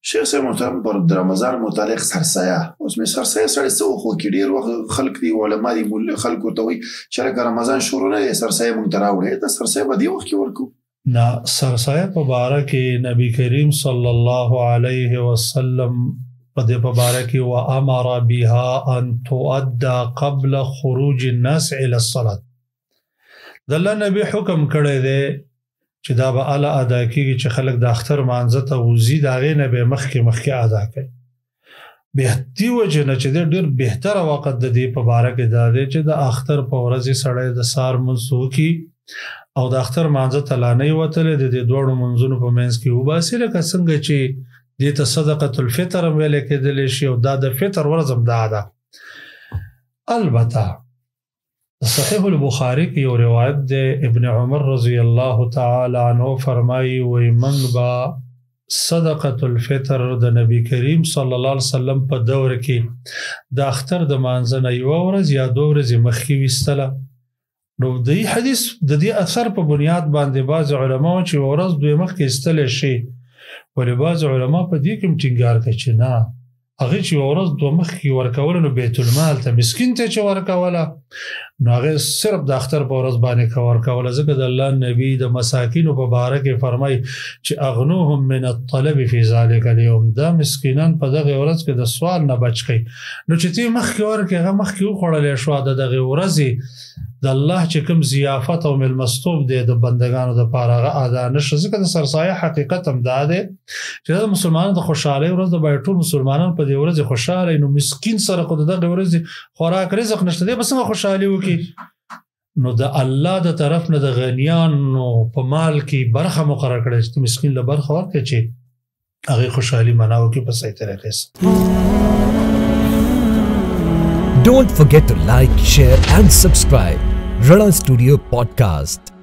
شیخ صاحب محترم پر د رمضان متعلق سرسایه اوس مې سرسایه سړی څه وخو کې ډېر وخت خلک دي علما دي خلکو ته وایي چې لکه رمضان شروع نه دی سرسایه مونږ ته راوړئ دا سرسایه به دې وخت کې ورکو نه سرسایه په باره کې نبی کریم صلی الله علیه وسلم په دې په باره کې وامر بها ان تؤدى قبل خروج الناس الى الصلاه د الله نبی حکم کړی دی چې دا به اعلی ادا کېږي چې خلک د اختر مانځه ته وځي د هغې نه به مخکې ادا کوي بهتي وجه نه چې ډېر بهتره وخت د دې په باره کې دا دی چې د اختر په ورځې سړی د سهار لمونځ وکړي او د اختر مانځه ته لا نه یې وتلی د دې دواړو لمونځونو په منځ کې وباسي لکه څنګه چې دې ته صدقة الفطر هم ویلی کېدلی شي او دا د فطر ورځ هم دا ده البته صحیح البخاری کی یو روایت ده ابن عمر رضی الله تعالی عنہ فرمایي وی منګ با صدقة الفطر د نبی کریم صلی الله علیه وسلم په دور کې د اختر د مانځه نه یوه ورځ یا دوه ورځې مخکې ویستله نو د حدیث د دې اثر په بنیاد باندې بعض علما چې یوه ورځ دوی مخکې ایستلی شي ولې بعض علما په دې کې هم ټینګار کوي چې نه هغې چې یوه ورځ دوه مخکې ورکوله نو بیت المال ته مسکین ته چې ورکوله نو هغې صرف د اختر په ورځ باندې ورکوله ځکه د الله نبي د مساکینو په باره کې فرمایي چې اغنوهم من الطلب فی ذلک اليوم دا مسکینان په دغې ورځ کې د سوال نه بچ کوي نو چې تی مخکې ورکړې هغه مخکې وخوړلی شوه د دغې ورځې د الله چې کوم ضیافت او مېلمستوب دی د بندګانو دپاره هغه ادا نه شي ځکه د سرسایه حقیقت هم دا دی چې د مسلمانانو د خوشحالۍ ورځ د باید ټول مسلمانان په دې ورځې خوشحاله نو مسکین سره خو د دغې ورځې خوراک رزق نشته دی به څنګه خوشحالي وکړي نو د الله د طرف نه د غنیانو په مال کې برخه مقرر کړی چې مسکین له برخه ورکړي چې هغې خوشحالي معنا وکړي په صحیح طریقې سره Don't forget to like, share and subscribe. Rana Studio Podcast.